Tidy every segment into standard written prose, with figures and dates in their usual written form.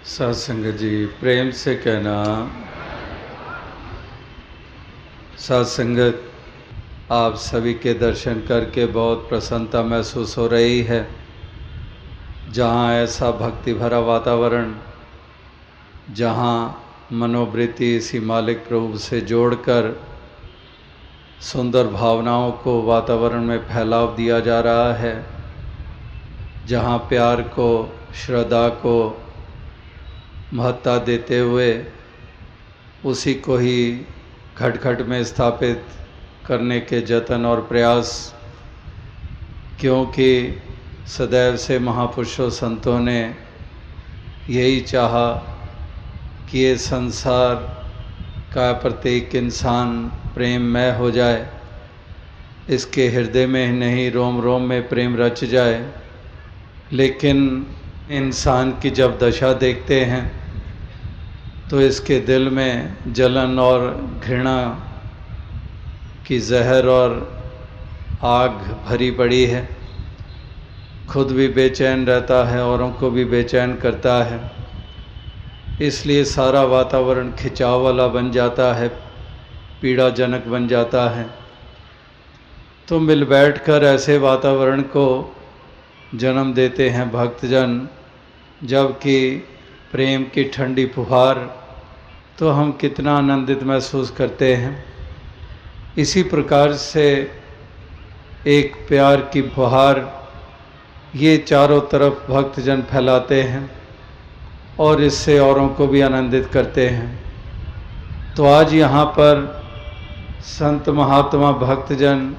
सत्संग जी, प्रेम से कहना। सत्संगत, आप सभी के दर्शन करके बहुत प्रसन्नता महसूस हो रही है। जहाँ ऐसा भक्ति भरा वातावरण, जहाँ मनोवृत्ति इसी मालिक प्रभु से जोड़कर सुंदर भावनाओं को वातावरण में फैलाव दिया जा रहा है, जहाँ प्यार को, श्रद्धा को महत्ता देते हुए उसी को ही घट घट में स्थापित करने के जतन और प्रयास, क्योंकि सदैव से महापुरुषों संतों ने यही चाहा कि ये संसार का प्रत्येक इंसान प्रेममय हो जाए, इसके हृदय में ही नहीं रोम रोम में प्रेम रच जाए। लेकिन इंसान की जब दशा देखते हैं तो इसके दिल में जलन और घृणा की जहर और आग भरी पड़ी है। खुद भी बेचैन रहता है, औरों को भी बेचैन करता है। इसलिए सारा वातावरण खिंचाव वाला बन जाता है, पीड़ाजनक बन जाता है। तो मिल बैठकर ऐसे वातावरण को जन्म देते हैं भक्तजन, जबकि प्रेम की ठंडी फुहार तो हम कितना आनंदित महसूस करते हैं। इसी प्रकार से एक प्यार की फुहार ये चारों तरफ भक्तजन फैलाते हैं और इससे औरों को भी आनंदित करते हैं। तो आज यहाँ पर संत महात्मा भक्तजन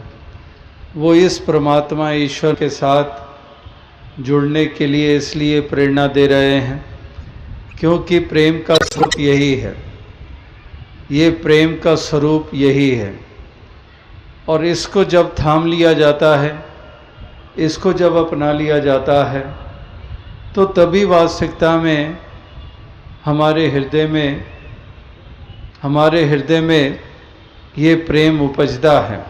वो इस परमात्मा ईश्वर के साथ जुड़ने के लिए इसलिए प्रेरणा दे रहे हैं क्योंकि प्रेम का स्वरूप यही है, ये प्रेम का स्वरूप यही है। और इसको जब थाम लिया जाता है, इसको जब अपना लिया जाता है, तो तभी वास्तविकता में हमारे हृदय में ये प्रेम उपजता है।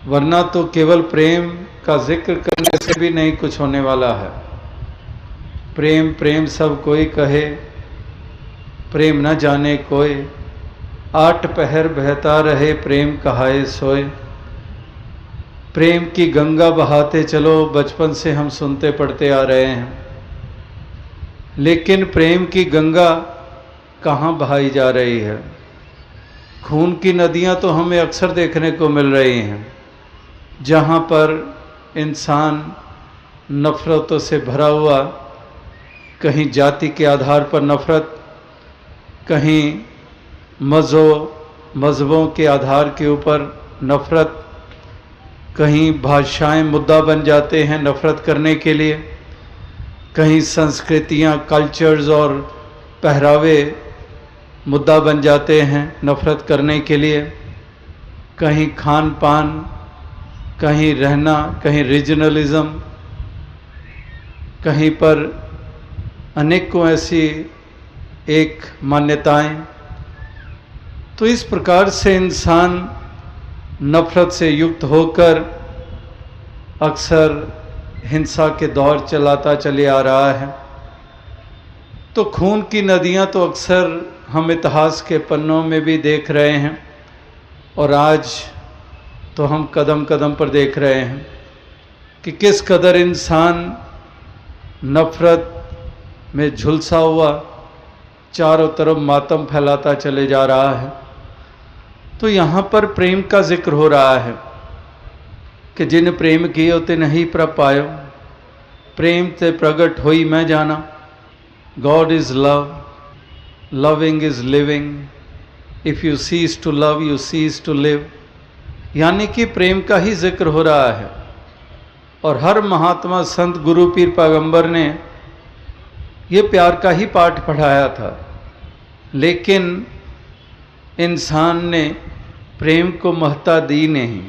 वरना तो केवल प्रेम का जिक्र करने से भी नहीं कुछ होने वाला है। प्रेम प्रेम सब कोई कहे, प्रेम न जाने कोई, 8 पहर बहता रहे प्रेम कहाए सोए। प्रेम की गंगा बहाते चलो, बचपन से हम सुनते पढ़ते आ रहे हैं। लेकिन प्रेम की गंगा कहाँ बहाई जा रही है? खून की नदियाँ तो हमें अक्सर देखने को मिल रही हैं, जहाँ पर इंसान नफरतों से भरा हुआ, कहीं जाति के आधार पर नफरत, कहीं मज़हबों के आधार के ऊपर नफरत, कहीं भाषाएं मुद्दा बन जाते हैं नफरत करने के लिए, कहीं संस्कृतियां, कल्चर्स और पहरावे मुद्दा बन जाते हैं नफरत करने के लिए, कहीं खान पान, कहीं रहना, कहीं रीजनलिज्म, कहीं पर अनेकों ऐसी एक मान्यताएं। तो इस प्रकार से इंसान नफरत से युक्त होकर अक्सर हिंसा के दौर चलाता चले आ रहा है। तो खून की नदियां तो अक्सर हम इतिहास के पन्नों में भी देख रहे हैं और आज तो हम कदम कदम पर देख रहे हैं कि किस कदर इंसान नफरत में झुलसा हुआ चारों तरफ मातम फैलाता चले जा रहा है। तो यहाँ पर प्रेम का जिक्र हो रहा है कि जिन प्रेम कियो ते नहीं प्रभ पायो, प्रेम ते प्रगट होई मैं जाना। God is love, loving is living, if you cease to love you cease to live. यानी कि प्रेम का ही जिक्र हो रहा है। और हर महात्मा, संत, गुरु, पीर, पैगंबर ने ये प्यार का ही पाठ पढ़ाया था। लेकिन इंसान ने प्रेम को महत्ता दी नहीं।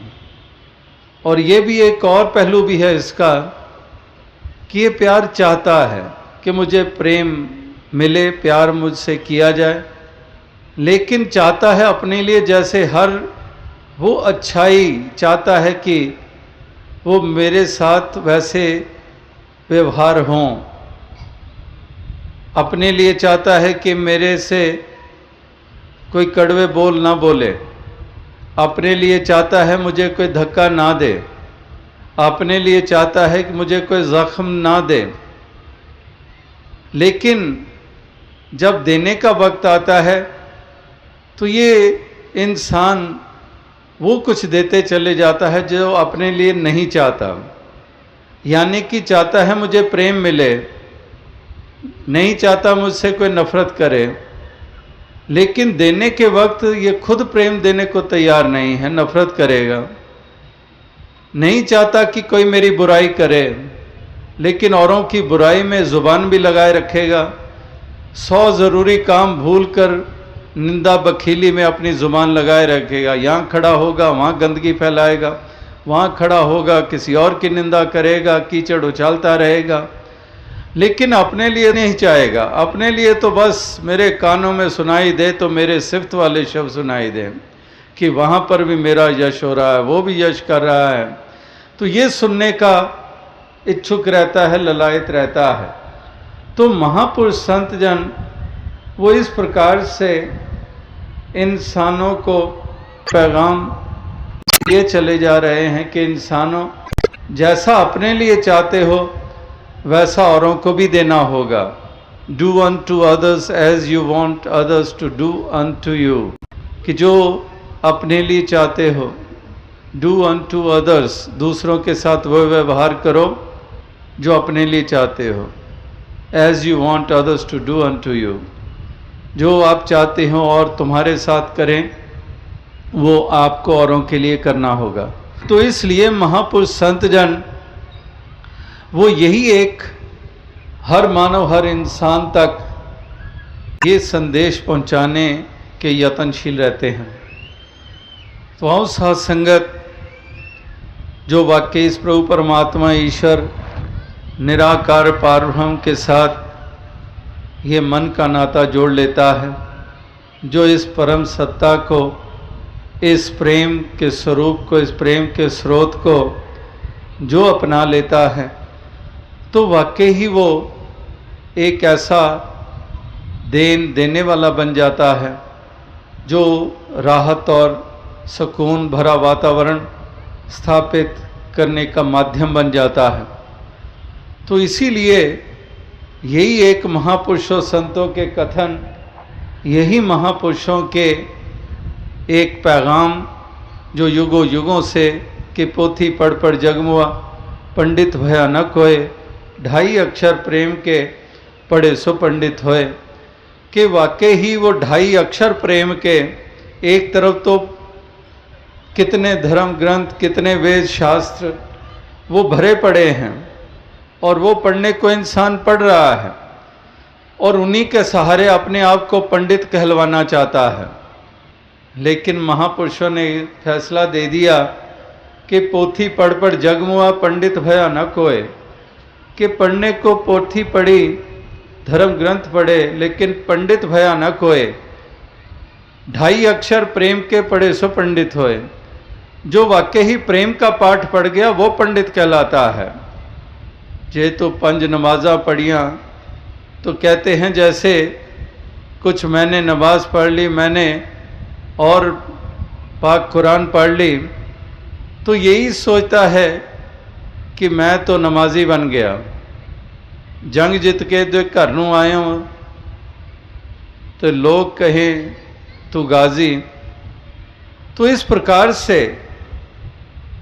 और ये भी एक और पहलू भी है इसका कि ये प्यार चाहता है कि मुझे प्रेम मिले, प्यार मुझसे किया जाए, लेकिन चाहता है अपने लिए, जैसे हर वो अच्छाई चाहता है कि वो मेरे साथ वैसे व्यवहार हों। अपने लिए चाहता है कि मेरे से कोई कड़वे बोल ना बोले, अपने लिए चाहता है मुझे कोई धक्का ना दे, अपने लिए चाहता है कि मुझे कोई ज़ख्म ना दे। लेकिन जब देने का वक्त आता है तो ये इंसान वो कुछ देते चले जाता है जो अपने लिए नहीं चाहता। यानी कि चाहता है मुझे प्रेम मिले, नहीं चाहता मुझसे कोई नफरत करे, लेकिन देने के वक्त ये खुद प्रेम देने को तैयार नहीं है, नफरत करेगा। नहीं चाहता कि कोई मेरी बुराई करे, लेकिन औरों की बुराई में ज़ुबान भी लगाए रखेगा। 100 ज़रूरी काम भूलकर निंदा बखीली में अपनी ज़ुबान लगाए रखेगा। यहाँ खड़ा होगा वहाँ गंदगी फैलाएगा, वहाँ खड़ा होगा किसी और की निंदा करेगा, कीचड़ उछालता रहेगा, लेकिन अपने लिए नहीं चाहेगा। अपने लिए तो बस मेरे कानों में सुनाई दे तो मेरे सिफ्त वाले शब्द सुनाई दे कि वहाँ पर भी मेरा यश हो रहा है, वो भी यश कर रहा है। तो ये सुनने का इच्छुक रहता है, ललायत रहता है। तो महापुरुष संत जन वो इस प्रकार से इंसानों को पैगाम ये चले जा रहे हैं कि इंसानों जैसा अपने लिए चाहते हो वैसा औरों को भी देना होगा। Do unto others as you want others to do unto you, कि जो अपने लिए चाहते हो, डू unto others, दूसरों के साथ वो व्यवहार करो जो अपने लिए चाहते हो। as you want others to do unto you, जो आप चाहते हो और तुम्हारे साथ करें वो आपको औरों के लिए करना होगा। तो इसलिए महापुरुष संत जन वो यही एक हर मानव, हर इंसान तक ये संदेश पहुंचाने के यत्नशील रहते हैं। तो आओ साथ संगत, जो वाकई इस प्रभु परमात्मा ईश्वर निराकार पारब्रह्म के साथ ये मन का नाता जोड़ लेता है, जो इस परम सत्ता को, इस प्रेम के स्वरूप को, इस प्रेम के स्रोत को जो अपना लेता है, तो वाकई ही वो एक ऐसा देने वाला बन जाता है जो राहत और सुकून भरा वातावरण स्थापित करने का माध्यम बन जाता है। तो इसीलिए यही एक महापुरुषों संतों के कथन, यही महापुरुषों के एक पैगाम जो युगों युगों से कि पोथी पढ़ पढ़ जगमुआ पंडित भया न कोय, 2.5 अक्षर प्रेम के पढ़े सो पंडित होए, कि वाकई ही वो 2.5 अक्षर प्रेम के एक तरफ तो कितने धर्म ग्रंथ, कितने वेद शास्त्र वो भरे पड़े हैं और वो पढ़ने को इंसान पढ़ रहा है और उन्हीं के सहारे अपने आप को पंडित कहलवाना चाहता है। लेकिन महापुरुषों ने फैसला दे दिया कि पोथी पढ़ पढ़ जगमुआ पंडित भया न कोय, कि पढ़ने को पोथी पढ़ी, धर्म ग्रंथ पढ़े, लेकिन पंडित भया न कोय, 2.5 अक्षर प्रेम के पढ़े सो पंडित होए। जो वाकई ही प्रेम का पाठ पढ़ गया वो पंडित कहलाता है। जे तो 5 नमाज़ा पढ़ियाँ तो कहते हैं जैसे कुछ मैंने नमाज पढ़ ली मैंने और पाक कुरान पढ़ ली, तो यही सोचता है कि मैं तो नमाजी बन गया, जंग जित के जो घर नूं आया हूँ तो लोग कहें तू गाजी। तो इस प्रकार से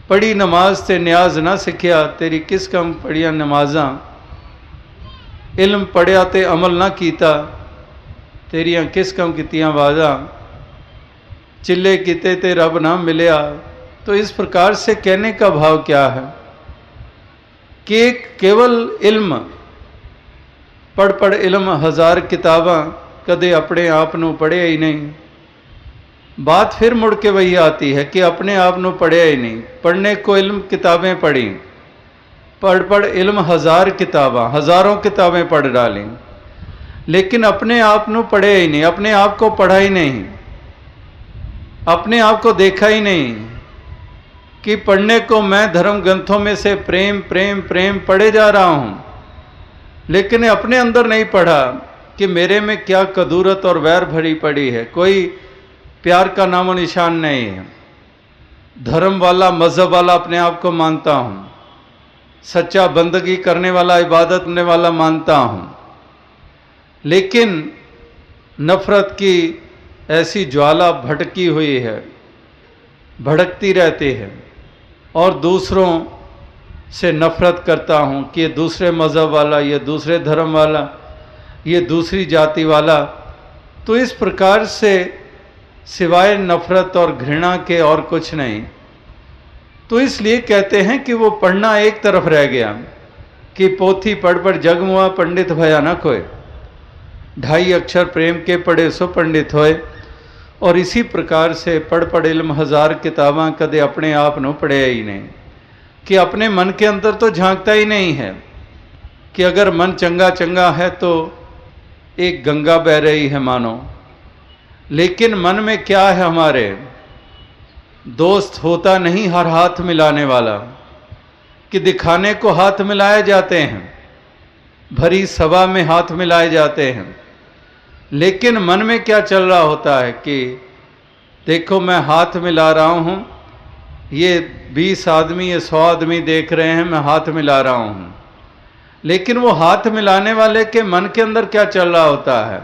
पढ़ी नमाज ते न्याज ना सिखिया, तेरी किस कम पढ़िया नमाजा, इल्म पढ़िया ते अमल ना कीता, तेरिया किस कम कीतियां वाजा, चिल्ले किते ते रब ना मिलिया। तो इस प्रकार से कहने का भाव क्या है कि केवल इल्म पढ़ पढ़ इल्म 1000 किताबां कदे अपने आप नूं पढ़िया ही नहीं। बात फिर मुड़ के वही आती है कि अपने आप नूं पढ़िया ही नहीं। पढ़ने को इल्म किताबें पढ़ी, पढ़ पढ़ इल्म 1000 किताबां, हज़ारों किताबें पढ़ डाली, लेकिन अपने आप नूं पढ़िया ही नहीं, अपने आप को पढ़ा ही नहीं, अपने आप को देखा ही नहीं कि पढ़ने को मैं धर्म ग्रंथों में से प्रेम प्रेम प्रेम पढ़े जा रहा हूँ, लेकिन अपने अंदर नहीं पढ़ा कि मेरे में क्या कदूरत और वैर भरी पड़ी है। कोई प्यार का नामो निशान नहीं है। धर्म वाला, मज़हब वाला अपने आप को मानता हूँ, सच्चा बंदगी करने वाला, इबादत करने वाला मानता हूँ, लेकिन नफ़रत की ऐसी ज्वाला भटकी हुई है, भड़कती रहती है, और दूसरों से नफ़रत करता हूँ कि ये दूसरे मज़हब वाला, ये दूसरे धर्म वाला, ये दूसरी जाति वाला। तो इस प्रकार से सिवाय नफ़रत और घृणा के और कुछ नहीं। तो इसलिए कहते हैं कि वो पढ़ना एक तरफ रह गया कि पोथी पढ़ पढ़ जग मुआ, पंडित भया न खोए, 2.5 अक्षर प्रेम के पढ़े सो पंडित होए। और इसी प्रकार से पढ़ पढ़ इल्म हज़ार किताबां, कदे अपने आप न पढ़े ही नहीं, कि अपने मन के अंदर तो झांकता ही नहीं है कि अगर मन चंगा चंगा है तो एक गंगा बह रही है मानो, लेकिन मन में क्या है हमारे, दोस्त होता नहीं हर हाथ मिलाने वाला, कि दिखाने को हाथ मिलाए जाते हैं, भरी सभा में हाथ मिलाए जाते हैं, लेकिन मन में क्या चल रहा होता है कि देखो मैं हाथ मिला रहा हूँ, ये 20 आदमी, ये 100 आदमी देख रहे हैं, मैं हाथ मिला रहा हूँ, लेकिन वो हाथ मिलाने वाले के मन के अंदर क्या चल रहा होता है?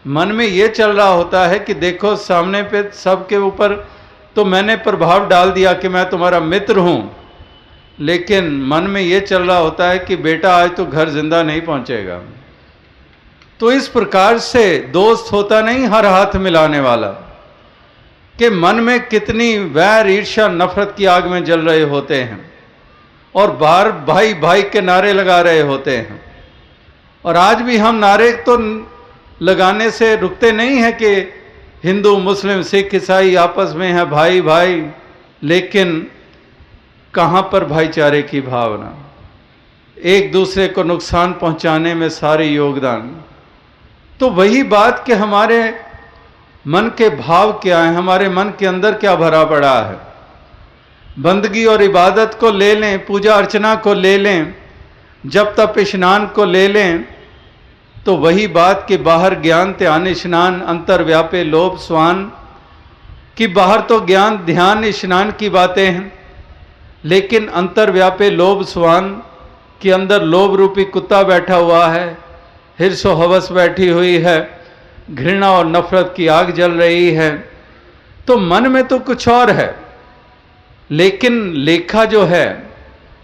मन में ये चल रहा होता है कि देखो सामने पे सबके ऊपर तो मैंने प्रभाव डाल दिया कि मैं तुम्हारा मित्र हूँ, लेकिन मन में ये चल रहा होता है कि बेटा आज तो घर जिंदा नहीं पहुँचेगा। तो इस प्रकार से दोस्त होता नहीं हर हाथ मिलाने वाला, कि मन में कितनी वैर, ईर्ष्या, नफरत की आग में जल रहे होते हैं, और बाहर भाई भाई के नारे लगा रहे होते हैं। और आज भी हम नारे तो लगाने से रुकते नहीं हैं कि हिंदू, मुस्लिम, सिख, ईसाई आपस में है भाई भाई, लेकिन कहाँ पर भाईचारे की भावना, एक दूसरे को नुकसान पहुंचाने में सारे योगदान। तो वही बात कि हमारे मन के भाव क्या हैं, हमारे मन के अंदर क्या भरा पड़ा है। बंदगी और इबादत को ले लें, पूजा अर्चना को ले लें, जप तप स्नान को ले लें, तो वही बात कि बाहर ज्ञान ध्यान स्नान, अंतर व्यापे लोभ स्वान, कि बाहर तो ज्ञान ध्यान स्नान की बातें हैं, लेकिन अंतर व्यापे लोभ स्वान के अंदर लोभ रूपी कुत्ता बैठा हुआ है, हिर्स और हवस बैठी हुई है, घृणा और नफरत की आग जल रही है। तो मन में तो कुछ और है, लेकिन लेखा जो है,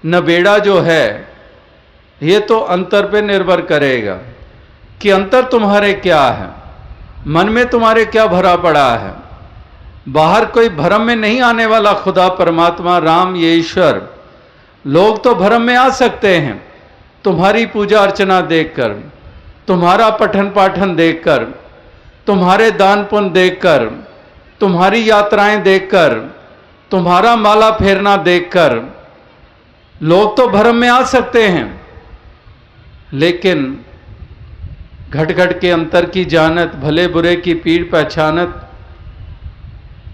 नबेड़ा जो है, ये तो अंतर पे निर्भर करेगा कि अंतर तुम्हारे क्या है, मन में तुम्हारे क्या भरा पड़ा है। बाहर कोई भ्रम में नहीं आने वाला, खुदा परमात्मा राम ये ईश्वर, लोग तो भ्रम में आ सकते हैं तुम्हारी पूजा अर्चना देखकर, तुम्हारा पठन पाठन देखकर, तुम्हारे दान पुण्य देखकर, तुम्हारी यात्राएं देखकर, तुम्हारा माला फेरना देखकर, लोग तो भ्रम में आ सकते हैं, लेकिन घट घट के अंतर की जानत, भले बुरे की पीड़ पहचानत,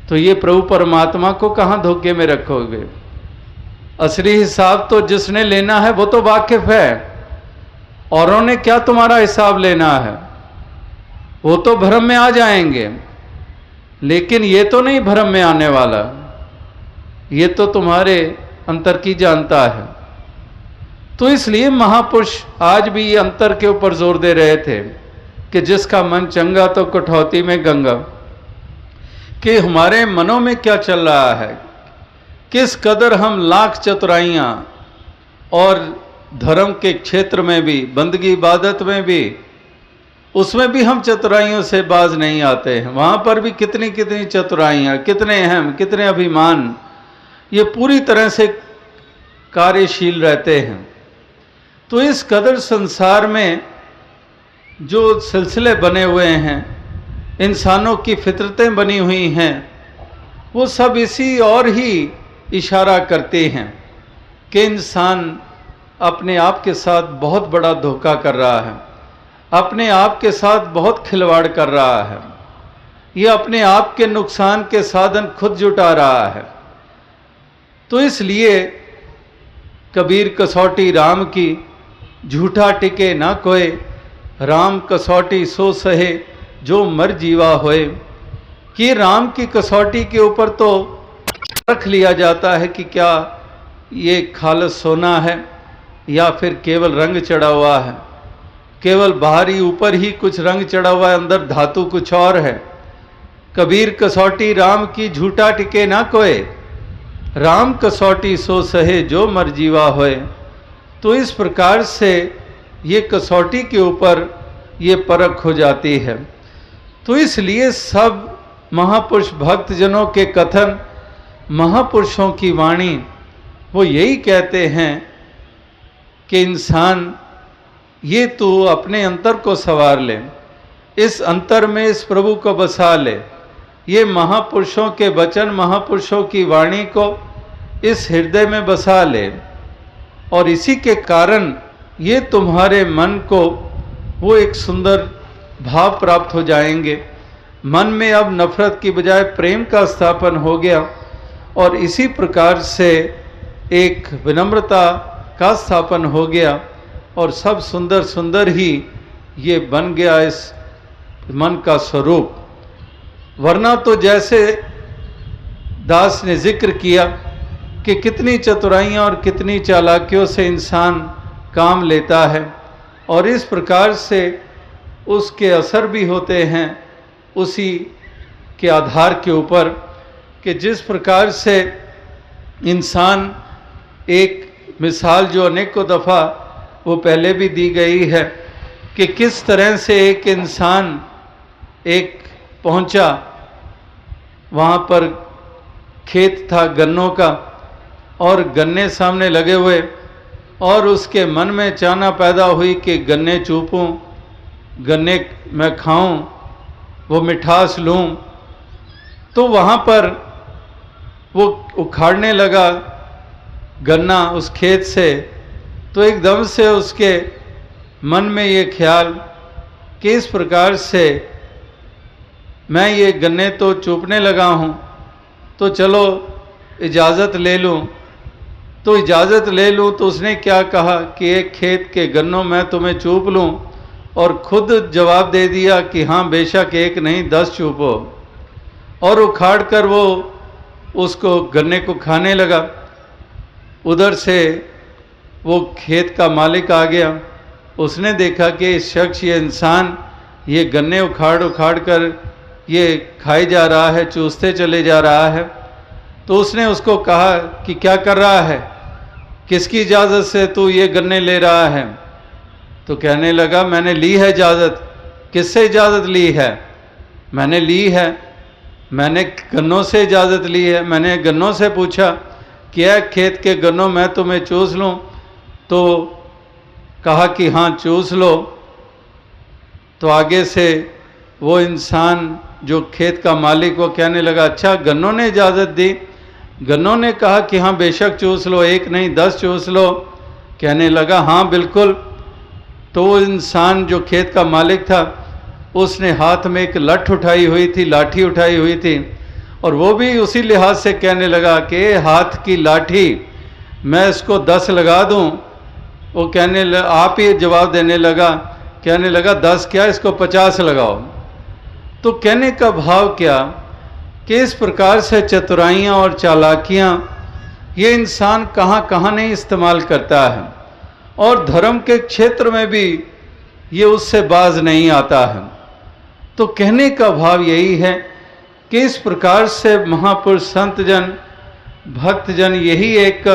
तो ये प्रभु परमात्मा को कहाँ धोखे में रखोगे? असली हिसाब तो जिसने लेना है वो तो वाकिफ है, औरों ने क्या तुम्हारा हिसाब लेना है? वो तो भ्रम में आ जाएंगे, लेकिन ये तो नहीं भ्रम में आने वाला, ये तो तुम्हारे अंतर की जानता है। तो इसलिए महापुरुष आज भी ये अंतर के ऊपर जोर दे रहे थे कि जिसका मन चंगा तो कठौती में गंगा, कि हमारे मनों में क्या चल रहा है, किस कदर हम लाख चतुराइयाँ और धर्म के क्षेत्र में भी, बंदगी इबादत में भी, उसमें भी हम चतुराइयों से बाज नहीं आते हैं। वहाँ पर भी कितनी कितनी चतुराइयाँ, कितने अहम, कितने अभिमान, ये पूरी तरह से कार्यशील रहते हैं। तो इस कदर संसार में जो सिलसिले बने हुए हैं, इंसानों की फितरतें बनी हुई हैं, वो सब इसी और ही इशारा करते हैं कि इंसान अपने आप के साथ बहुत बड़ा धोखा कर रहा है, अपने आप के साथ बहुत खिलवाड़ कर रहा है, ये अपने आप के नुकसान के साधन खुद जुटा रहा है। तो इसलिए कबीर कसौटी राम की, झूठा टिके ना कोई, राम कसौटी सो सहे जो मर जीवा होए, कि राम की कसौटी के ऊपर तो रख लिया जाता है कि क्या ये खालस सोना है या फिर केवल रंग चढ़ा हुआ है, केवल बाहरी ऊपर ही कुछ रंग चढ़ा हुआ है, अंदर धातु कुछ और है। कबीर कसौटी राम की झूठा टिके ना कोय, राम कसौटी सो सहे जो मर जीवा होए। तो इस प्रकार से ये कसौटी के ऊपर ये परख हो जाती है। तो इसलिए सब महापुरुष भक्तजनों के कथन, महापुरुषों की वाणी, वो यही कहते हैं कि इंसान ये तू अपने अंतर को संवार ले, इस अंतर में इस प्रभु को बसा ले, ये महापुरुषों के वचन, महापुरुषों की वाणी को इस हृदय में बसा ले, और इसी के कारण ये तुम्हारे मन को वो एक सुंदर भाव प्राप्त हो जाएंगे। मन में अब नफरत की बजाय प्रेम का स्थापन हो गया, और इसी प्रकार से एक विनम्रता का स्थापन हो गया, और सब सुंदर सुंदर ही ये बन गया इस मन का स्वरूप। वरना तो जैसे दास ने जिक्र किया कि कितनी चतुराइयाँ और कितनी चालाकियों से इंसान काम लेता है, और इस प्रकार से उसके असर भी होते हैं उसी के आधार के ऊपर, कि जिस प्रकार से इंसान, एक मिसाल जो अनेकों दफ़ा वो पहले भी दी गई है कि किस तरह से एक इंसान एक पहुंचा, वहाँ पर खेत था गन्नों का, और गन्ने सामने लगे हुए, और उसके मन में चाहना पैदा हुई कि गन्ने चूपूं, गन्ने मैं खाऊं, वो मिठास लूं। तो वहाँ पर वो उखाड़ने लगा गन्ना उस खेत से, तो एकदम से उसके मन में ये ख्याल कि इस प्रकार से मैं ये गन्ने तो चूपने लगा हूँ, तो चलो इजाज़त ले लूँ। तो इजाज़त ले लूँ तो उसने क्या कहा कि एक खेत के गन्नों मैं तुम्हें चूप लूँ, और खुद जवाब दे दिया कि हाँ बेशक एक नहीं 10 चूपो, और उखाड़ कर वो उसको गन्ने को खाने लगा। उधर से वो खेत का मालिक आ गया, उसने देखा कि इस शख्स, ये इंसान, ये गन्ने उखाड़ उखाड़ कर ये खाई जा रहा है, चूसते चले जा रहा है। तो उसने उसको कहा कि क्या कर रहा है, किसकी इजाज़त से तू ये गन्ने ले रहा है? तो कहने लगा मैंने ली है इजाज़त। किससे इजाज़त ली है? मैंने ली है, मैंने गन्नों से इजाज़त ली है। मैंने गन्नों से पूछा क्या खेत के गन्नों मैं तुम्हें चूस लूँ? तो कहा कि हाँ चूस लो। तो आगे से वो इंसान जो खेत का मालिक, वो कहने लगा अच्छा गन्नों ने इजाज़त दी? गन्नों ने कहा कि हाँ बेशक चूस लो, एक नहीं 10 चूस लो। कहने लगा हाँ बिल्कुल। तो वो इंसान जो खेत का मालिक था, उसने हाथ में एक लठ उठाई हुई थी, लाठी उठाई हुई थी, और वो भी उसी लिहाज से कहने लगा कि हाथ की लाठी मैं इसको 10 लगा दूं। वो कहने लगा, आप ही जवाब देने लगा, कहने लगा 10 क्या, इसको 50 लगाओ। तो कहने का भाव क्या कि इस प्रकार से चतुराइयाँ और चालाकियाँ ये इंसान कहाँ कहाँ नहीं इस्तेमाल करता है, और धर्म के क्षेत्र में भी ये उससे बाज नहीं आता है। तो कहने का भाव यही है कि इस प्रकार से महापुरुष संतजन भक्तजन यही एक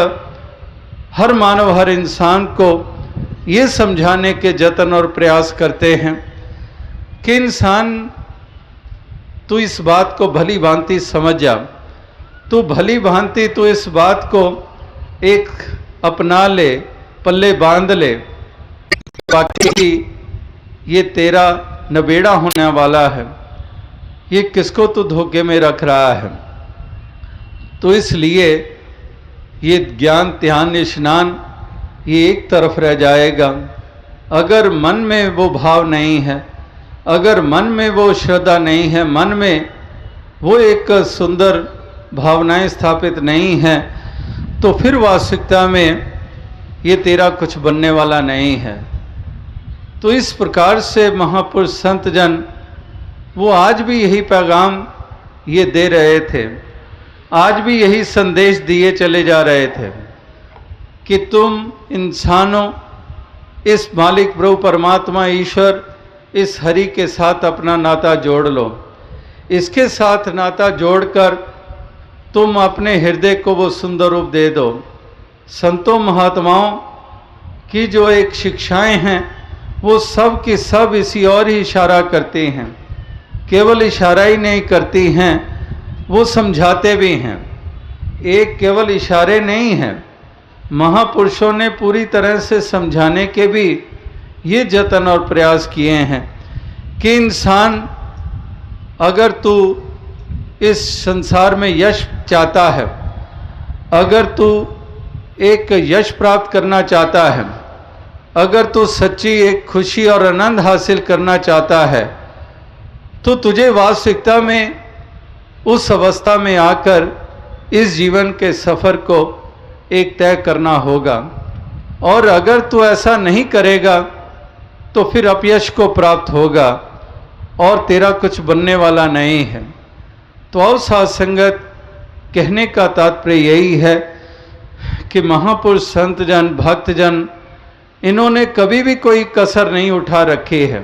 हर मानव हर इंसान को ये समझाने के जतन और प्रयास करते हैं कि इंसान तू इस बात को भली भांति समझ जा, तू भली भांति तू इस बात को एक अपना ले, पल्ले बांध ले, बाकी ये तेरा नबेड़ा होने वाला है, ये किसको तू धोखे में रख रहा है। तो इसलिए ये ज्ञान ध्यान स्नान ये एक तरफ रह जाएगा। अगर मन में वो भाव नहीं है, अगर मन में वो श्रद्धा नहीं है, मन में वो एक सुंदर भावनाएं स्थापित नहीं है, तो फिर वास्तविकता में ये तेरा कुछ बनने वाला नहीं है। तो इस प्रकार से महापुरुष संत जन वो आज भी यही पैगाम ये दे रहे थे, आज भी यही संदेश दिए चले जा रहे थे कि तुम इंसानों इस मालिक प्रभु परमात्मा ईश्वर इस हरि के साथ अपना नाता जोड़ लो। इसके साथ नाता जोड़कर तुम अपने हृदय को वो सुंदर रूप दे दो। संतों महात्माओं की जो एक शिक्षाएं हैं वो सब की सब इसी और ही इशारा करती हैं। केवल इशारा ही नहीं करती हैं, वो समझाते भी हैं। एक केवल इशारे नहीं हैं, महापुरुषों ने पूरी तरह से समझाने के भी ये जतन और प्रयास किए हैं कि इंसान अगर तू इस संसार में यश चाहता है, अगर तू एक यश प्राप्त करना चाहता है, अगर तू सच्ची एक खुशी और आनंद हासिल करना चाहता है, तो तुझे वास्तविकता में उस अवस्था में आकर इस जीवन के सफ़र को एक तय करना होगा। और अगर तू ऐसा नहीं करेगा तो फिर अपयश को प्राप्त होगा और तेरा कुछ बनने वाला नहीं है। तो और साथ संगत कहने का तात्पर्य यही है कि महापुरुष संत जन भक्त जन इन्होंने कभी भी कोई कसर नहीं उठा रखी है।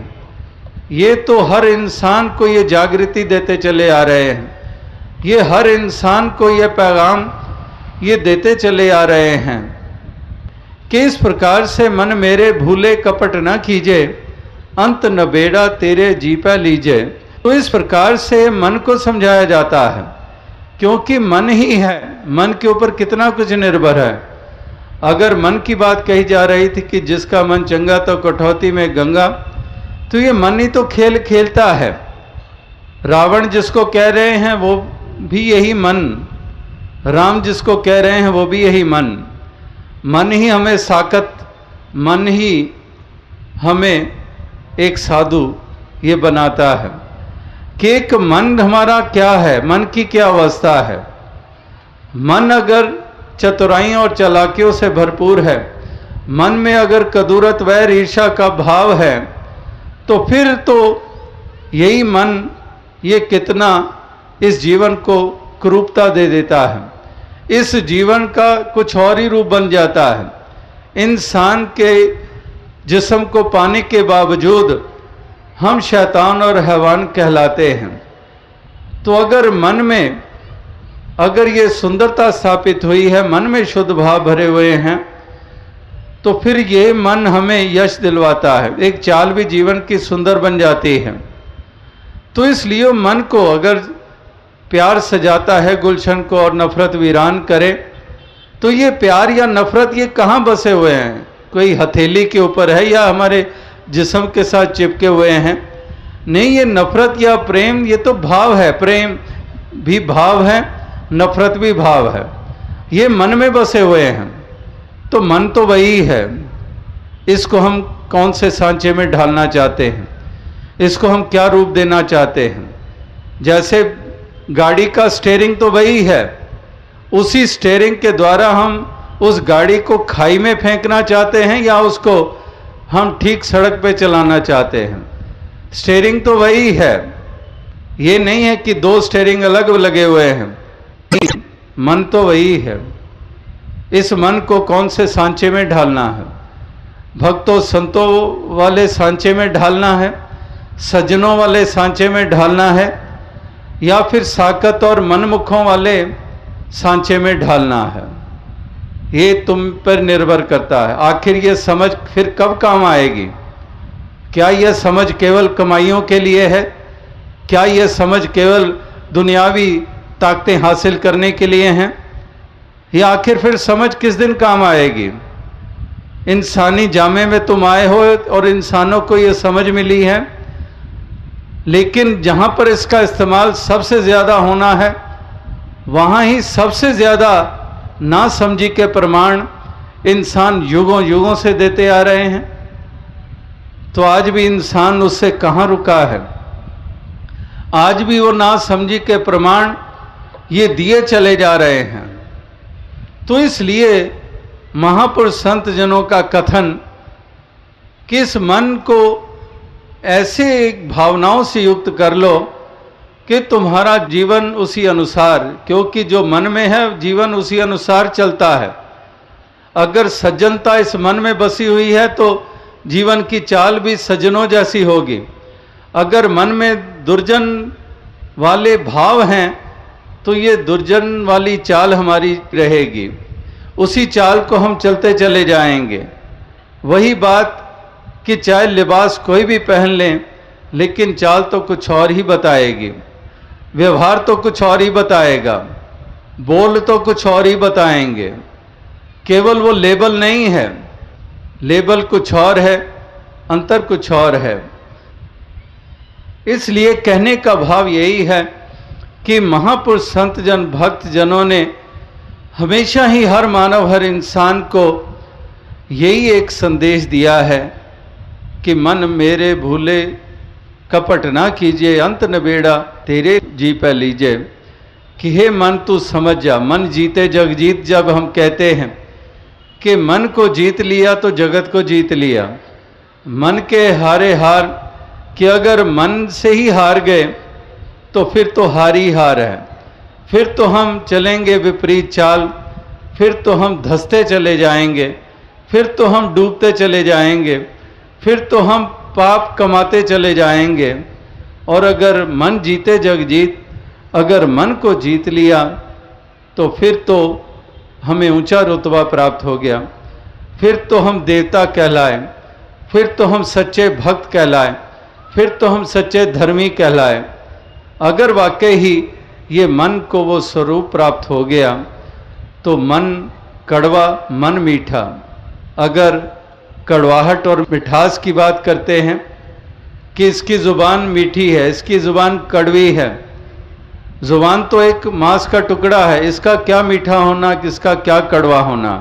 ये तो हर इंसान को ये जागृति देते चले आ रहे हैं, ये हर इंसान को ये पैगाम ये देते चले आ रहे हैं कि इस प्रकार से मन मेरे भूले कपट न कीजे, अंत न बेड़ा तेरे जी पे लीजे। तो इस प्रकार से मन को समझाया जाता है, क्योंकि मन ही है, मन के ऊपर कितना कुछ निर्भर है। अगर मन की बात कही जा रही थी कि जिसका मन चंगा तो कटौती में गंगा, तो ये मन ही तो खेल खेलता है। रावण जिसको कह रहे हैं वो भी यही मन, राम जिसको कह रहे हैं वो भी यही मन। मन ही हमें साकत, मन ही हमें एक साधु ये बनाता है कि एक मन हमारा क्या है, मन की क्या अवस्था है। मन अगर चतुराई और चालाकियों से भरपूर है, मन में अगर कदूरत वैर ईर्ष्या का भाव है, तो फिर तो यही मन ये कितना इस जीवन को कुरूपता दे देता है, इस जीवन का कुछ और ही रूप बन जाता है। इंसान के जिस्म को पाने के बावजूद हम शैतान और हैवान कहलाते हैं। तो अगर मन में अगर ये सुंदरता स्थापित हुई है, मन में शुद्ध भाव भरे हुए हैं, तो फिर ये मन हमें यश दिलवाता है, एक चाल भी जीवन की सुंदर बन जाती है। तो इसलिए मन को अगर प्यार सजाता है गुलशन को और नफरत वीरान करे, तो ये प्यार या नफरत ये कहाँ बसे हुए हैं? कोई हथेली के ऊपर है या हमारे जिस्म के साथ चिपके हुए हैं? नहीं, ये नफरत या प्रेम ये तो भाव है, प्रेम भी भाव है, नफरत भी भाव है, ये मन में बसे हुए हैं। तो मन तो वही है, इसको हम कौन से सांचे में ढालना चाहते हैं, इसको हम क्या रूप देना चाहते हैं। जैसे गाड़ी का स्टीयरिंग तो वही है, उसी स्टीयरिंग के द्वारा हम उस गाड़ी को खाई में फेंकना चाहते हैं या उसको हम ठीक सड़क पे चलाना चाहते हैं। स्टीयरिंग तो वही है, ये नहीं है कि दो स्टीयरिंग अलग लगे हुए हैं, मन तो वही है। इस मन को कौन से सांचे में ढालना है? भक्तों संतों वाले सांचे में ढालना है, सज्जनों वाले सांचे में ढालना है, या फिर साकत और मनमुखों वाले सांचे में ढालना है? ये तुम पर निर्भर करता है। आखिर ये समझ फिर कब काम आएगी? क्या यह समझ केवल कमाइयों के लिए है? क्या यह समझ केवल दुनियावी ताकतें हासिल करने के लिए हैं? या आखिर फिर समझ किस दिन काम आएगी? इंसानी जामे में तुम आए हो और इंसानों को यह समझ मिली है, लेकिन जहाँ पर इसका इस्तेमाल सबसे ज़्यादा होना है, वहाँ ही सबसे ज़्यादा नासमझी के प्रमाण इंसान युगों युगों से देते आ रहे हैं। तो आज भी इंसान उससे कहाँ रुका है? आज भी वो नासमझी के प्रमाण ये दिए चले जा रहे हैं। तो इसलिए महापुरुष संत जनों का कथन कि इस मन को ऐसे भावनाओं से युक्त कर लो कि तुम्हारा जीवन उसी अनुसार, क्योंकि जो मन में है जीवन उसी अनुसार चलता है। अगर सज्जनता इस मन में बसी हुई है तो जीवन की चाल भी सज्जनों जैसी होगी। अगर मन में दुर्जन वाले भाव हैं तो ये दुर्जन वाली चाल हमारी रहेगी, उसी चाल को हम चलते चले जाएंगे। वही बात कि चाहे लिबास कोई भी पहन लें, लेकिन चाल तो कुछ और ही बताएगी, व्यवहार तो कुछ और ही बताएगा, बोल तो कुछ और ही बताएंगे। केवल वो लेबल नहीं है, लेबल कुछ और है, अंतर कुछ और है। इसलिए कहने का भाव यही है कि महापुरुष संत जन भक्त जनों ने हमेशा ही हर मानव, हर इंसान को यही एक संदेश दिया है कि मन मेरे भूले कपट ना कीजिए, अंत नबेड़ा तेरे जी पे लीजिए। कि हे मन तू समझ जा, मन जीते जग जीत। जब हम कहते हैं कि मन को जीत लिया तो जगत को जीत लिया, मन के हारे हार, कि अगर मन से ही हार गए तो फिर तो हार ही हार है, फिर तो हम चलेंगे विपरीत चाल, फिर तो हम धंसते चले जाएंगे, फिर तो हम डूबते चले जाएंगे, फिर तो हम पाप कमाते चले जाएंगे। और अगर मन जीते जग जीत, अगर मन को जीत लिया तो फिर तो हमें ऊंचा रुतबा प्राप्त हो गया, फिर तो हम देवता कहलाए, फिर तो हम सच्चे भक्त कहलाए, फिर तो हम सच्चे धर्मी कहलाए। अगर वाकई ही ये मन को वो स्वरूप प्राप्त हो गया तो मन कड़वा मन मीठा। अगर कड़वाहट और मिठास की बात करते हैं कि इसकी ज़ुबान मीठी है, इसकी ज़ुबान कड़वी है, ज़ुबान तो एक मांस का टुकड़ा है, इसका क्या मीठा होना, किसका क्या कड़वा होना।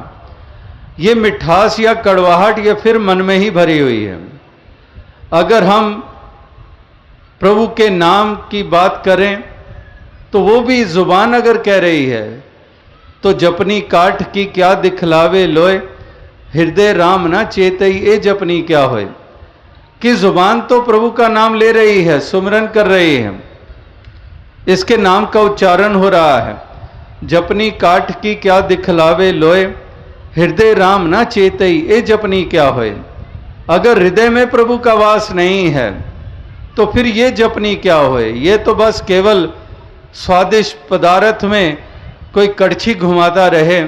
ये मिठास या कड़वाहट ये फिर मन में ही भरी हुई है। अगर हम प्रभु के नाम की बात करें तो वो भी ज़ुबान अगर कह रही है तो जपनी काठ की क्या दिखलावे लोए, हृदय राम ना चेतई ए जपनी क्या होए। कि ज़ुबान तो प्रभु का नाम ले रही है, सुमिरन कर रही है, इसके नाम का उच्चारण हो रहा है। जपनी काठ की क्या दिखलावे लोए, हृदय राम ना चेतई ए जपनी क्या होए। अगर हृदय में प्रभु का वास नहीं है तो फिर ये जपनी क्या होए। ये तो बस केवल स्वादिष्ट पदार्थ में कोई कड़छी घुमाता रहे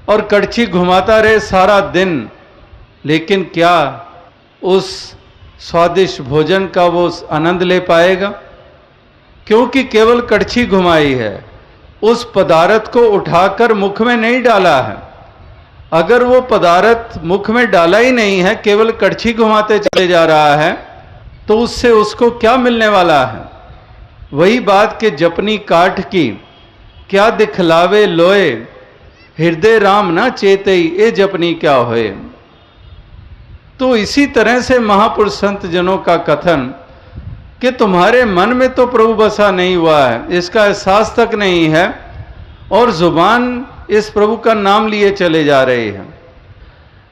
और कड़छी घुमाता रहे सारा दिन, लेकिन क्या उस स्वादिष्ट भोजन का वो आनंद ले पाएगा? क्योंकि केवल कड़छी घुमाई है, उस पदार्थ को उठाकर मुख में नहीं डाला है। अगर वो पदार्थ मुख में डाला ही नहीं है, केवल कड़छी घुमाते चले जा रहा है, तो उससे उसको क्या मिलने वाला है? वही बात कि जपनी काठ की क्या दिखलावे लोए, हृदय राम ना चेतई ए जपनी क्या होए। तो इसी तरह से महापुरुष संत जनों का कथन कि तुम्हारे मन में तो प्रभु बसा नहीं हुआ है, इसका एहसास तक नहीं है, और जुबान इस प्रभु का नाम लिए चले जा रहे हैं।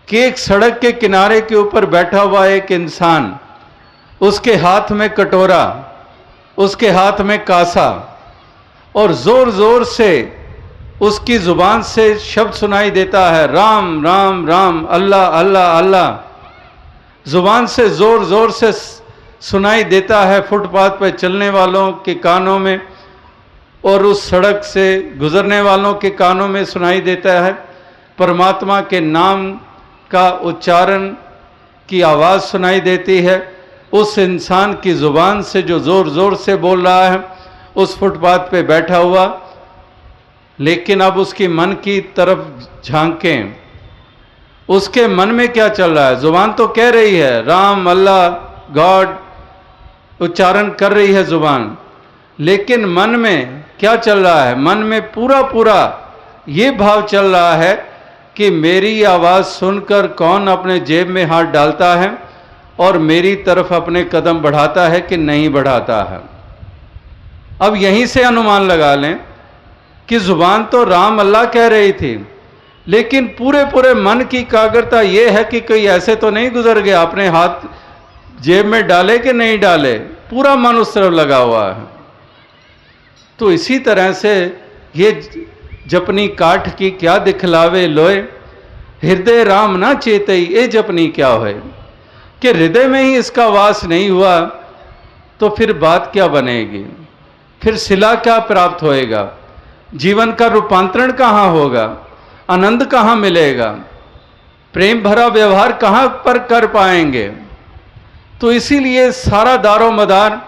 कि एक सड़क के किनारे के ऊपर बैठा हुआ एक इंसान, उसके हाथ में कटोरा, उसके हाथ में कासा, और जोर जोर से उसकी जुबान से शब्द सुनाई देता है, राम राम राम, अल्लाह अल्लाह अल्लाह। जुबान से जोर जोर से सुनाई देता है फुटपाथ पर चलने वालों के कानों में, और उस सड़क से गुजरने वालों के कानों में सुनाई देता है। परमात्मा के नाम का उच्चारण की आवाज़ सुनाई देती है उस इंसान की ज़ुबान से जो ज़ोर ज़ोर से बोल रहा है उस फुटपाथ पे बैठा हुआ। लेकिन अब उसकी मन की तरफ झांकें, उसके मन में क्या चल रहा है? ज़ुबान तो कह रही है राम, अल्लाह, गॉड, उच्चारण कर रही है ज़ुबान, लेकिन मन में क्या चल रहा है? मन में पूरा पूरा ये भाव चल रहा है कि मेरी आवाज़ सुनकर कौन अपने जेब में हाथ डालता है और मेरी तरफ अपने कदम बढ़ाता है कि नहीं बढ़ाता है। अब यहीं से अनुमान लगा लें कि ज़ुबान तो राम अल्लाह कह रही थी, लेकिन पूरे पूरे मन की एकाग्रता ये है कि कोई ऐसे तो नहीं गुजर गया, अपने हाथ जेब में डाले कि नहीं डाले, पूरा मन उस तरफ लगा हुआ है। तो इसी तरह से ये जपनी काठ की क्या दिखलावे लोए, हृदय राम ना चेतई ए जपनी क्या होए, कि हृदय में ही इसका वास नहीं हुआ तो फिर बात क्या बनेगी, फिर सिला क्या प्राप्त होएगा, जीवन का रूपांतरण कहाँ होगा, आनंद कहाँ मिलेगा, प्रेम भरा व्यवहार कहाँ पर कर पाएंगे। तो इसीलिए सारा दारो मदार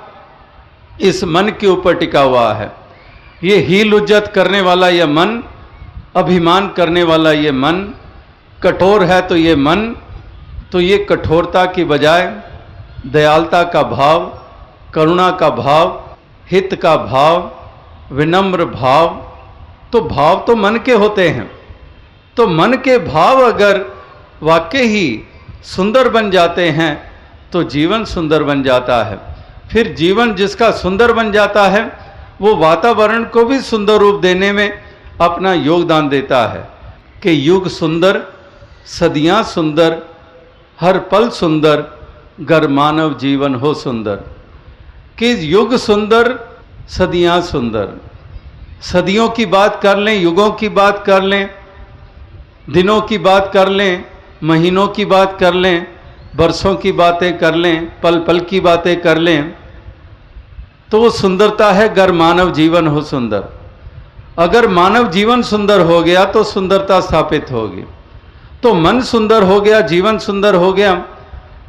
इस मन के ऊपर टिका हुआ है। ये हील उज्जत करने वाला ये मन, अभिमान करने वाला ये मन, कठोर है तो ये मन, तो ये कठोरता की बजाय दयालता का भाव, करुणा का भाव, हित का भाव, विनम्र भाव, तो भाव तो मन के होते हैं। तो मन के भाव अगर वाकई ही सुंदर बन जाते हैं तो जीवन सुंदर बन जाता है। फिर जीवन जिसका सुंदर बन जाता है वो वातावरण को भी सुंदर रूप देने में अपना योगदान देता है कि युग सुंदर, सदियां सुंदर, हर पल सुंदर, गर मानव जीवन हो सुंदर। कि युग सुंदर, सदियां सुंदर, सदियों की बात कर लें, युगों की बात कर लें, दिनों की बात कर लें, महीनों की बात कर लें, बरसों की बातें कर लें, पल पल की बातें कर लें, तो वो सुंदरता है गर मानव जीवन हो सुंदर। अगर मानव जीवन सुंदर हो गया तो सुंदरता स्थापित होगी। तो मन सुंदर हो गया, जीवन सुंदर हो गया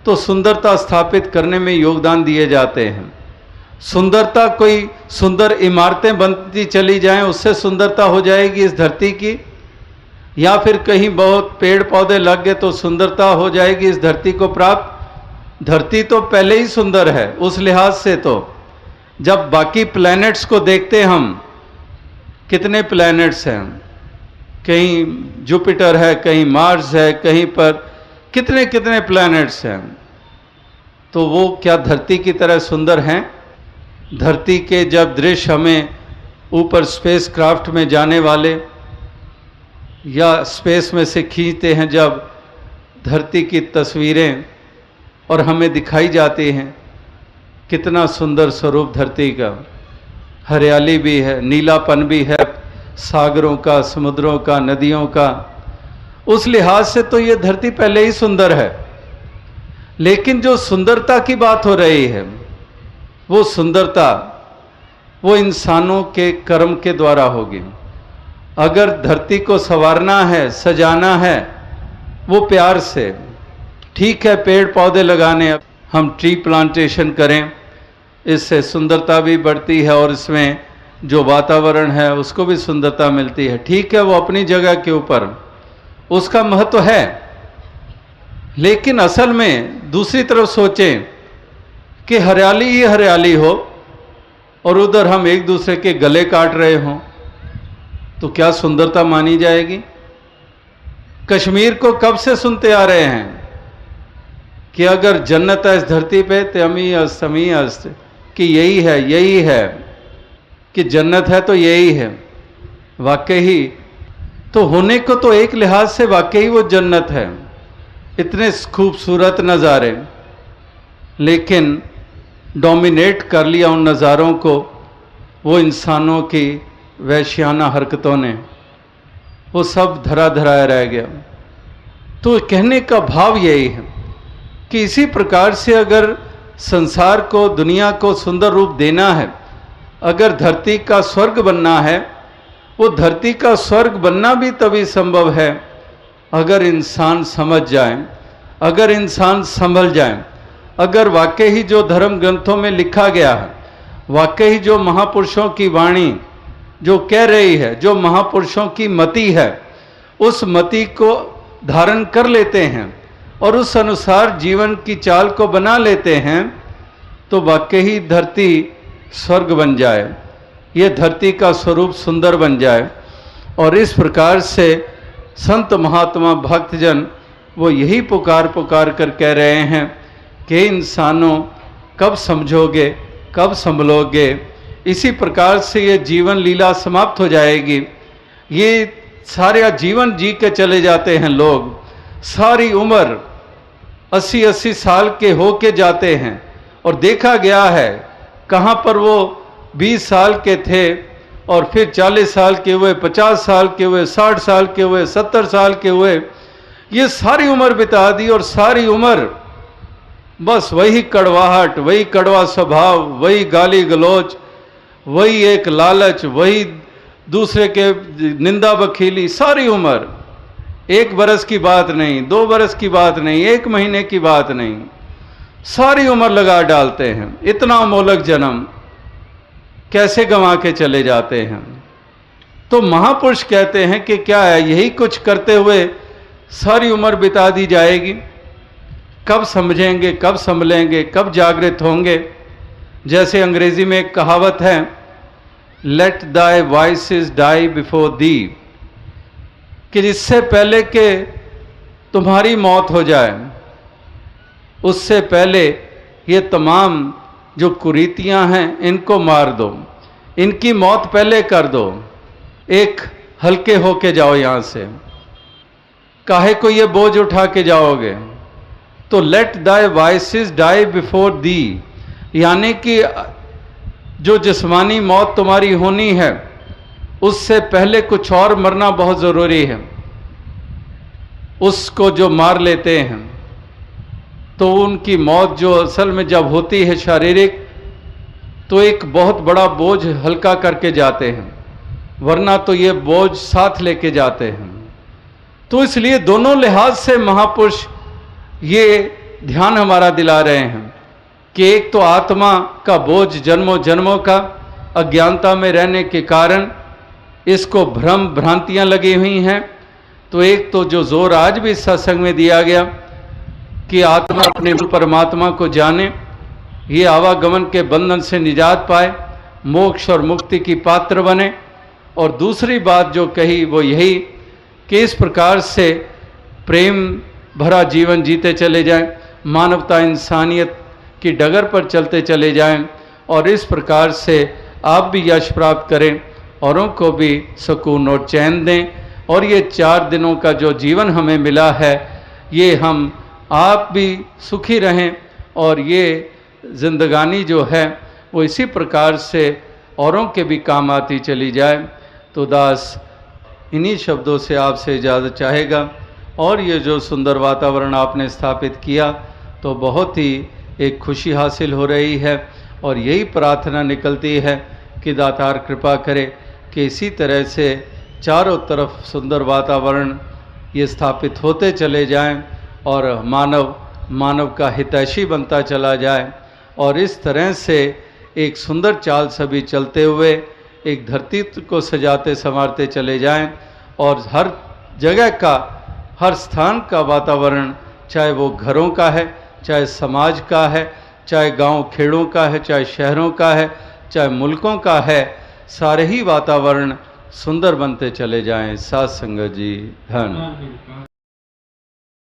तो सुंदरता स्थापित करने में योगदान दिए जाते हैं। सुंदरता, कोई सुंदर इमारतें बनती चली जाएं उससे सुंदरता हो जाएगी इस धरती की, या फिर कहीं बहुत पेड़ पौधे लग गए तो सुंदरता हो जाएगी इस धरती को प्राप्त। धरती तो पहले ही सुंदर है उस लिहाज से। तो जब बाकी प्लैनेट्स को देखते हम, कितने प्लैनेट्स हैं, कहीं जुपिटर है, कहीं मार्स है, कहीं पर कितने कितने प्लैनेट्स हैं, तो वो क्या धरती की तरह सुंदर हैं? धरती के जब दृश्य हमें ऊपर स्पेस क्राफ्ट में जाने वाले या स्पेस में से खींचते हैं, जब धरती की तस्वीरें और हमें दिखाई जाती हैं, कितना सुंदर स्वरूप धरती का, हरियाली भी है, नीलापन भी है, सागरों का, समुद्रों का, नदियों का। उस लिहाज से तो ये धरती पहले ही सुंदर है। लेकिन जो सुंदरता की बात हो रही है वो सुंदरता वो इंसानों के कर्म के द्वारा होगी। अगर धरती को संवारना है, सजाना है, वो प्यार से, ठीक है पेड़ पौधे लगाने, हम ट्री प्लांटेशन करें, इससे सुंदरता भी बढ़ती है और इसमें जो वातावरण है उसको भी सुंदरता मिलती है। ठीक है, वो अपनी जगह के ऊपर उसका महत्व है। लेकिन असल में दूसरी तरफ सोचें कि हरियाली ही हरियाली हो और उधर हम एक दूसरे के गले काट रहे हों, तो क्या सुंदरता मानी जाएगी? कश्मीर को कब से सुनते आ रहे हैं कि अगर जन्नत है इस धरती पे तो अमी अस्त, कि यही है कि जन्नत है तो यही है। वाकई ही तो होने को तो एक लिहाज से वाकई वो जन्नत है, इतने खूबसूरत नज़ारे, लेकिन डोमिनेट कर लिया उन नज़ारों को वो इंसानों की वैश्याना हरकतों ने, वो सब धरा धराया रह गया। तो कहने का भाव यही है कि इसी प्रकार से अगर संसार को, दुनिया को सुंदर रूप देना है, अगर धरती का स्वर्ग बनना है, वो धरती का स्वर्ग बनना भी तभी संभव है अगर इंसान समझ जाए, अगर इंसान संभल जाए, अगर वाकई ही जो धर्म ग्रंथों में लिखा गया है, वाकई ही जो महापुरुषों की वाणी जो कह रही है, जो महापुरुषों की मति है, उस मति को धारण कर लेते हैं और उस अनुसार जीवन की चाल को बना लेते हैं, तो वाकई ही धरती स्वर्ग बन जाए, ये धरती का स्वरूप सुंदर बन जाए। और इस प्रकार से संत महात्मा भक्तजन वो यही पुकार कर कह रहे हैं कि इंसानों कब समझोगे, कब संभलोगे। इसी प्रकार से ये जीवन लीला समाप्त हो जाएगी। ये सारा जीवन जी के चले जाते हैं लोग, सारी उम्र 80-80 साल के हो के जाते हैं। और देखा गया है कहाँ पर वो 20 साल के थे और फिर 40 साल के हुए, 50 साल के हुए, 60 साल के हुए, 70 साल के हुए, ये सारी उम्र बिता दी। और सारी उम्र बस वही कड़वाहट, वही कड़वा स्वभाव, वही गाली गलौज, वही एक लालच, वही दूसरे के निंदा बखीली, सारी उम्र। 1 बरस की बात नहीं, 2 बरस की बात नहीं, 1 महीने की बात नहीं, सारी उम्र लगा डालते हैं। इतना अमोलक जन्म कैसे गंवा के चले जाते हैं। तो महापुरुष कहते हैं कि क्या है, यही कुछ करते हुए सारी उम्र बिता दी जाएगी। कब समझेंगे, कब संभलेंगे, कब जागृत होंगे। जैसे अंग्रेजी में एक कहावत है, let thy vices die before thee, कि जिससे पहले कि तुम्हारी मौत हो जाए, उससे पहले ये तमाम जो कुरीतियां हैं इनको मार दो, इनकी मौत पहले कर दो, एक हल्के होके जाओ यहां से, काहे को ये बोझ उठा के जाओगे। तो let thy vices die before thee, यानी कि जो जिस्मानी मौत तुम्हारी होनी है उससे पहले कुछ और मरना बहुत ज़रूरी है। उसको जो मार लेते हैं तो उनकी मौत जो असल में जब होती है शारीरिक, तो एक बहुत बड़ा बोझ हल्का करके जाते हैं, वरना तो ये बोझ साथ लेके जाते हैं। तो इसलिए दोनों लिहाज से महापुरुष ये ध्यान हमारा दिला रहे हैं कि एक तो आत्मा का बोझ जन्मों जन्मों का अज्ञानता में रहने के कारण इसको भ्रम भ्रांतियां लगी हुई हैं। तो एक तो जो जोर आज भी सत्संग में दिया गया कि आत्मा अपने परमात्मा को जाने, ये आवागमन के बंधन से निजात पाए, मोक्ष और मुक्ति की पात्र बने। और दूसरी बात जो कही वो यही कि इस प्रकार से प्रेम भरा जीवन जीते चले जाएं, मानवता इंसानियत की डगर पर चलते चले जाएं, और इस प्रकार से आप भी यश प्राप्त करें, औरों को भी सुकून और चैन दें। और ये 4 दिनों का जो जीवन हमें मिला है, ये हम आप भी सुखी रहें और ये जिंदगानी जो है वो इसी प्रकार से औरों के भी काम आती चली जाए। तो दास इन्हीं शब्दों से आपसे इजाज़त चाहेगा। और ये जो सुंदर वातावरण आपने स्थापित किया तो बहुत ही एक खुशी हासिल हो रही है, और यही प्रार्थना निकलती है कि दातार कृपा करे कि इसी तरह से चारों तरफ सुंदर वातावरण ये स्थापित होते चले जाएं और मानव का हितैषी बनता चला जाए, और इस तरह से एक सुंदर चाल सभी चलते हुए एक धरती को सजाते संवारते चले जाएं, और हर जगह का, हर स्थान का वातावरण, चाहे वो घरों का है, चाहे समाज का है, चाहे गांव खेड़ों का है, चाहे शहरों का है, चाहे मुल्कों का है, सारे ही वातावरण सुंदर बनते चले जाएं। साथ संगत जी धन।